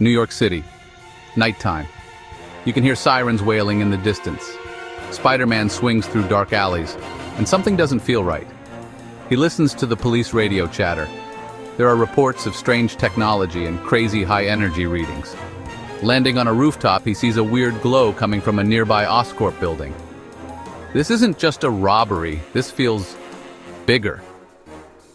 New York City. Nighttime. You can hear sirens wailing in the distance. Spider-Man swings through dark alleys, and something doesn't feel right. He listens to the police radio chatter. There are reports of strange technology and crazy high-energy readings. Landing on a rooftop, he sees a weird glow coming from a nearby Oscorp building. This isn't just a robbery, this feels bigger.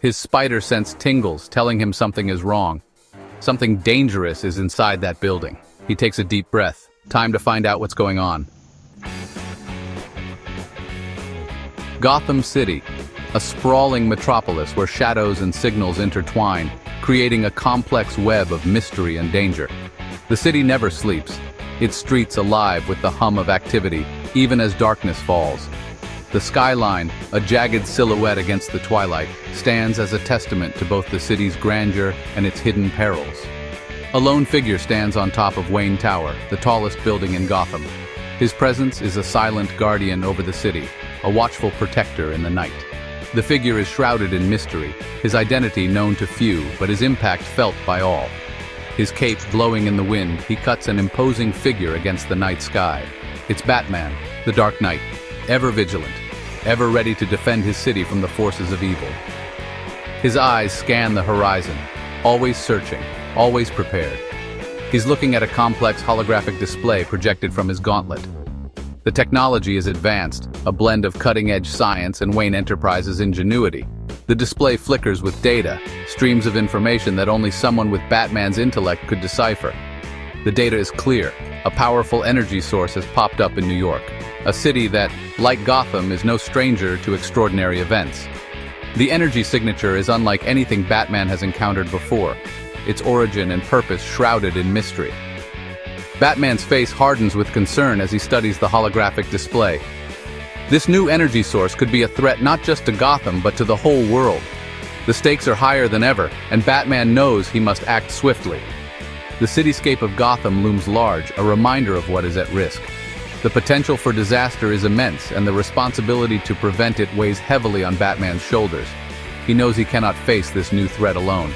His spider sense tingles, telling him something is wrong. Something dangerous is inside that building. He takes a deep breath. Time to find out what's going on. Gotham City, a sprawling metropolis where shadows and signals intertwine, creating a complex web of mystery and danger. The city never sleeps, its streets alive with the hum of activity, even as darkness falls. The skyline, a jagged silhouette against the twilight, stands as a testament to both the city's grandeur and its hidden perils. A lone figure stands on top of Wayne Tower, the tallest building in Gotham. His presence is a silent guardian over the city, a watchful protector in the night. The figure is shrouded in mystery, his identity known to few, but his impact felt by all. His cape blowing in the wind, he cuts an imposing figure against the night sky. It's Batman, the Dark Knight, ever vigilant, ever ready to defend his city from the forces of evil. His eyes scan the horizon, always searching, always prepared. He's looking at a complex holographic display projected from his gauntlet. The technology is advanced, a blend of cutting-edge science and Wayne Enterprises' ingenuity. The display flickers with data, streams of information that only someone with Batman's intellect could decipher. The data is clear. A powerful energy source has popped up in New York, a city that, like Gotham, is no stranger to extraordinary events. The energy signature is unlike anything Batman has encountered before, its origin and purpose shrouded in mystery. Batman's face hardens with concern as he studies the holographic display. This new energy source could be a threat not just to Gotham but to the whole world. The stakes are higher than ever, and Batman knows he must act swiftly. The cityscape of Gotham looms large, a reminder of what is at risk. The potential for disaster is immense, and the responsibility to prevent it weighs heavily on Batman's shoulders. He knows he cannot face this new threat alone.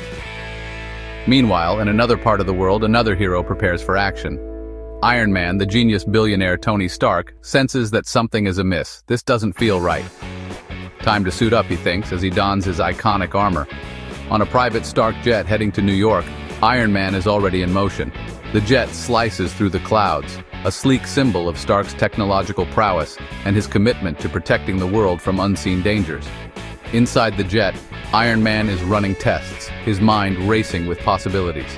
Meanwhile, in another part of the world, another hero prepares for action. Iron Man, the genius billionaire Tony Stark, senses that something is amiss. This doesn't feel right. Time to suit up, he thinks, as he dons his iconic armor. On a private Stark jet heading to New York, Iron Man is already in motion. The jet slices through the clouds, a sleek symbol of Stark's technological prowess and his commitment to protecting the world from unseen dangers. Inside the jet, Iron Man is running tests, his mind racing with possibilities.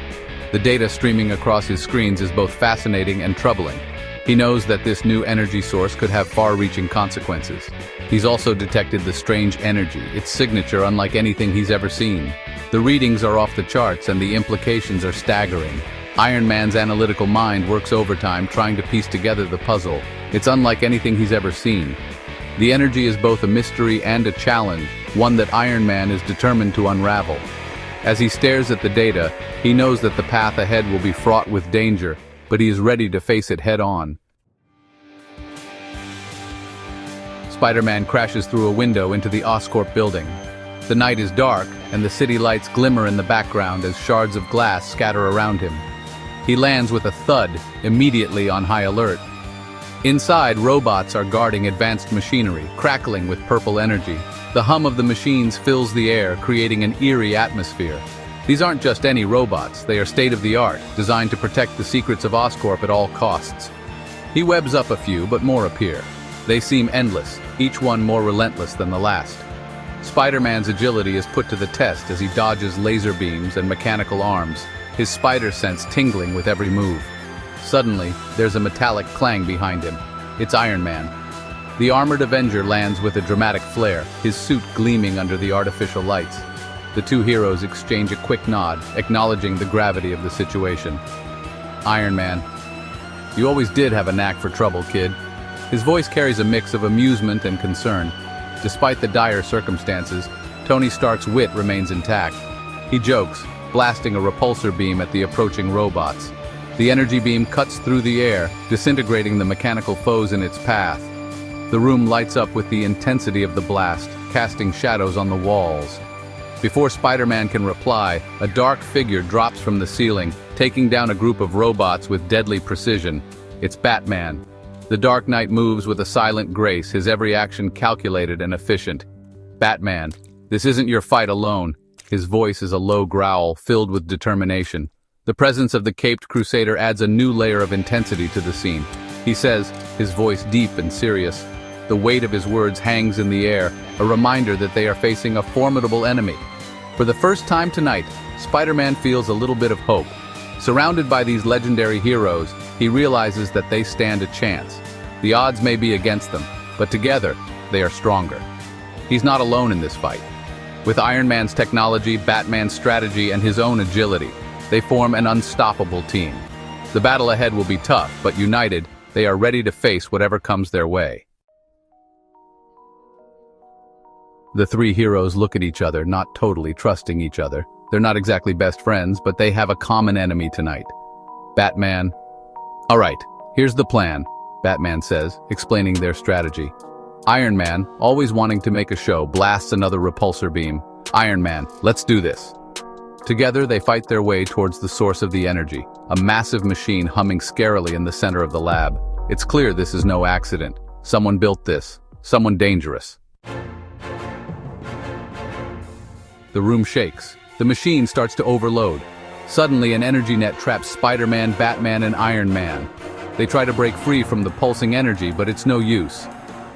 The data streaming across his screens is both fascinating and troubling. He knows that this new energy source could have far-reaching consequences. He's also detected the strange energy, its signature unlike anything he's ever seen. The readings are off the charts and the implications are staggering. Iron Man's analytical mind works overtime trying to piece together the puzzle. It's unlike anything he's ever seen. The energy is both a mystery and a challenge, one that Iron Man is determined to unravel. As he stares at the data, he knows that the path ahead will be fraught with danger, but he is ready to face it head-on. Spider-Man crashes through a window into the Oscorp building. The night is dark, and the city lights glimmer in the background as shards of glass scatter around him. He lands with a thud, immediately on high alert. Inside, robots are guarding advanced machinery, crackling with purple energy. The hum of the machines fills the air, creating an eerie atmosphere. These aren't just any robots, they are state-of-the-art, designed to protect the secrets of Oscorp at all costs. He webs up a few, but more appear. They seem endless, each one more relentless than the last. Spider-Man's agility is put to the test as he dodges laser beams and mechanical arms, his spider sense tingling with every move. Suddenly, there's a metallic clang behind him. It's Iron Man. The armored Avenger lands with a dramatic flare, his suit gleaming under the artificial lights. The two heroes exchange a quick nod, acknowledging the gravity of the situation. Iron Man. You always did have a knack for trouble, kid. His voice carries a mix of amusement and concern. Despite the dire circumstances, Tony Stark's wit remains intact. He jokes, blasting a repulsor beam at the approaching robots. The energy beam cuts through the air, disintegrating the mechanical foes in its path. The room lights up with the intensity of the blast, casting shadows on the walls. Before Spider-Man can reply, a dark figure drops from the ceiling, taking down a group of robots with deadly precision. It's Batman. The Dark Knight moves with a silent grace, his every action calculated and efficient. Batman, this isn't your fight alone. His voice is a low growl, filled with determination. The presence of the caped crusader adds a new layer of intensity to the scene. He says, his voice deep and serious. The weight of his words hangs in the air, a reminder that they are facing a formidable enemy. For the first time tonight, Spider-Man feels a little bit of hope. Surrounded by these legendary heroes, he realizes that they stand a chance. The odds may be against them, but together, they are stronger. He's not alone in this fight. With Iron Man's technology, Batman's strategy, and his own agility, they form an unstoppable team. The battle ahead will be tough, but united, they are ready to face whatever comes their way. The three heroes look at each other, not totally trusting each other. They're not exactly best friends, but they have a common enemy tonight. Batman. All right, here's the plan, Batman says, explaining their strategy. Iron Man, always wanting to make a show, blasts another repulsor beam. Iron Man, let's do this. Together, they fight their way towards the source of the energy, a massive machine humming scarily in the center of the lab. It's clear this is no accident. Someone built this. someone dangerous. The room shakes. The machine starts to overload. Suddenly, an energy net traps Spider-Man, Batman, and Iron Man. They try to break free from the pulsing energy, but it's no use.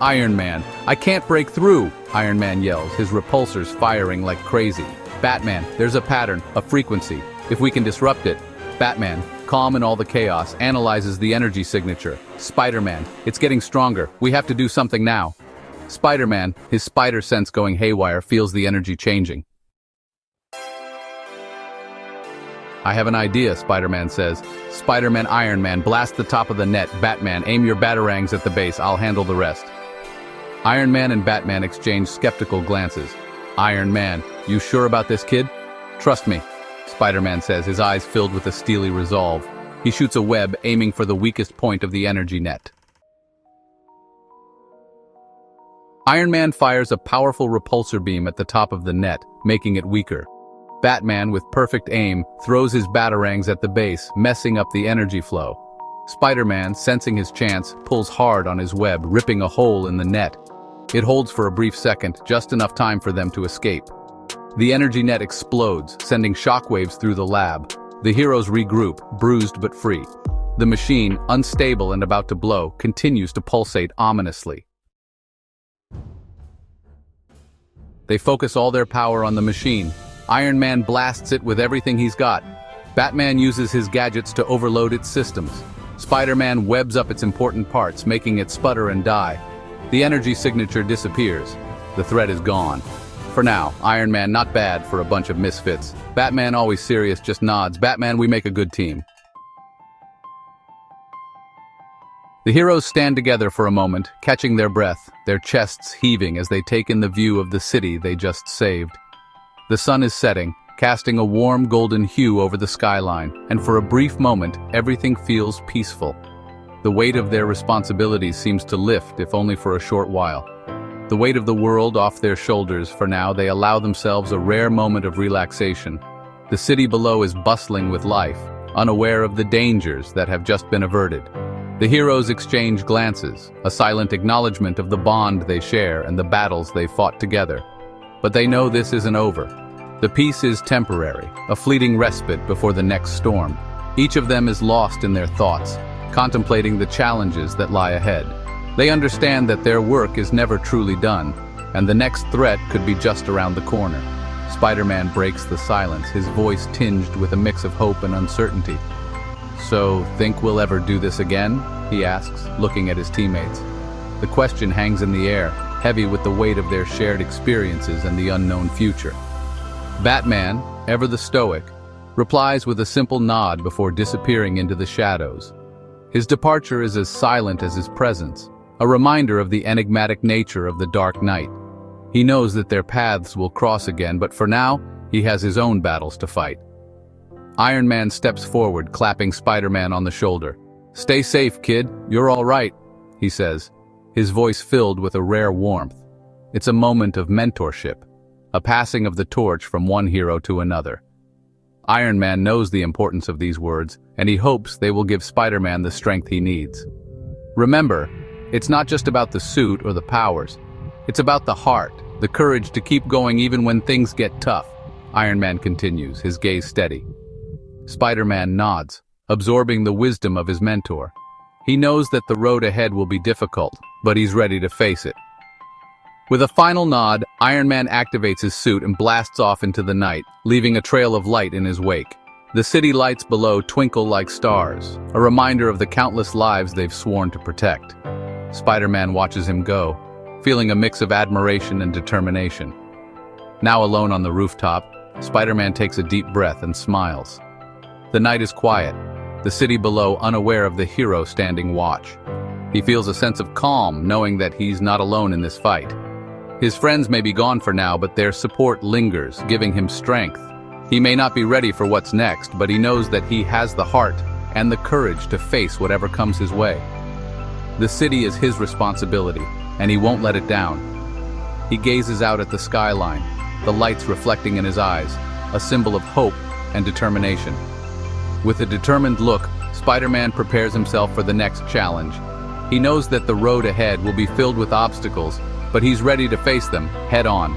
Iron Man, I can't break through, Iron Man yells, his repulsors firing like crazy. Batman, there's a pattern, a frequency. If we can disrupt it. Batman, calm in all the chaos, analyzes the energy signature. Spider-Man, it's getting stronger. We have to do something now. Spider-Man, his spider sense going haywire, feels the energy changing. I have an idea, Spider-Man says. Spider-Man, Iron Man, blast the top of the net. Batman, aim your batarangs at the base. I'll handle the rest. Iron Man and Batman exchange skeptical glances. Iron Man, you sure about this, kid? Trust me, Spider-Man says, his eyes filled with a steely resolve. He shoots a web, aiming for the weakest point of the energy net. Iron Man fires a powerful repulsor beam at the top of the net, making it weaker. Batman, with perfect aim, throws his batarangs at the base, messing up the energy flow. Spider-Man, sensing his chance, pulls hard on his web, ripping a hole in the net. It holds for a brief second, just enough time for them to escape. The energy net explodes, sending shockwaves through the lab. The heroes regroup, bruised but free. The machine, unstable and about to blow, continues to pulsate ominously. They focus all their power on the machine. Iron Man blasts it with everything he's got. Batman uses his gadgets to overload its systems. Spider-Man webs up its important parts, making it sputter and die. The energy signature disappears. The threat is gone. For now, Iron Man not bad for a bunch of misfits. Batman always serious, just nods. Batman, we make a good team. The heroes stand together for a moment, catching their breath, their chests heaving as they take in the view of the city they just saved. The sun is setting, casting a warm golden hue over the skyline, and for a brief moment, everything feels peaceful. The weight of their responsibilities seems to lift, if only for a short while. The weight of the world off their shoulders, for now they allow themselves a rare moment of relaxation. The city below is bustling with life, unaware of the dangers that have just been averted. The heroes exchange glances, a silent acknowledgement of the bond they share and the battles they fought together. But they know this isn't over. The peace is temporary, a fleeting respite before the next storm. Each of them is lost in their thoughts, contemplating the challenges that lie ahead. They understand that their work is never truly done, and the next threat could be just around the corner. Spider-Man breaks the silence, his voice tinged with a mix of hope and uncertainty. So, think we'll ever do this again? He asks, looking at his teammates. The question hangs in the air, heavy with the weight of their shared experiences and the unknown future. Batman, ever the stoic, replies with a simple nod before disappearing into the shadows. His departure is as silent as his presence, a reminder of the enigmatic nature of the Dark Knight. He knows that their paths will cross again, but for now, he has his own battles to fight. Iron Man steps forward, clapping Spider-Man on the shoulder. "Stay safe, kid. You're all right," he says, his voice filled with a rare warmth. It's a moment of mentorship, a passing of the torch from one hero to another. Iron Man knows the importance of these words, and he hopes they will give Spider-Man the strength he needs. Remember, it's not just about the suit or the powers. It's about the heart, the courage to keep going even when things get tough. Iron Man continues, his gaze steady. Spider-Man nods, absorbing the wisdom of his mentor. He knows that the road ahead will be difficult, but he's ready to face it. With a final nod, Iron Man activates his suit and blasts off into the night, leaving a trail of light in his wake. The city lights below twinkle like stars, a reminder of the countless lives they've sworn to protect. Spider-Man watches him go, feeling a mix of admiration and determination. Now alone on the rooftop, Spider-Man takes a deep breath and smiles. The night is quiet, the city below unaware of the hero standing watch. He feels a sense of calm, knowing that he's not alone in this fight. His friends may be gone for now, but their support lingers, giving him strength. He may not be ready for what's next, but he knows that he has the heart and the courage to face whatever comes his way. The city is his responsibility, and he won't let it down. He gazes out at the skyline, the lights reflecting in his eyes, a symbol of hope and determination. With a determined look, Spider-Man prepares himself for the next challenge. He knows that the road ahead will be filled with obstacles, but he's ready to face them head on.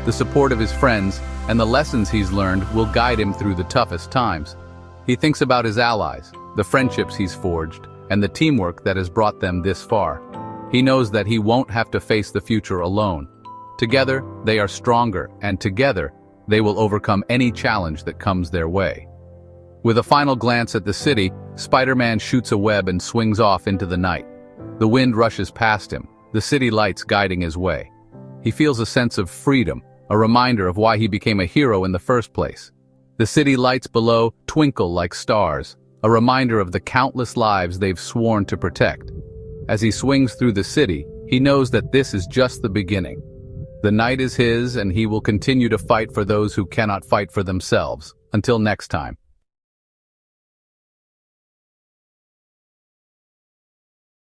The support of his friends and the lessons he's learned will guide him through the toughest times. He thinks about his allies, the friendships he's forged, and the teamwork that has brought them this far. He knows that he won't have to face the future alone. Together, they are stronger, and together, they will overcome any challenge that comes their way. With a final glance at the city, Spider-Man shoots a web and swings off into the night. The wind rushes past him, the city lights guiding his way. He feels a sense of freedom, a reminder of why he became a hero in the first place. The city lights below twinkle like stars, a reminder of the countless lives they've sworn to protect. As he swings through the city, he knows that this is just the beginning. The night is his, and he will continue to fight for those who cannot fight for themselves. Until next time.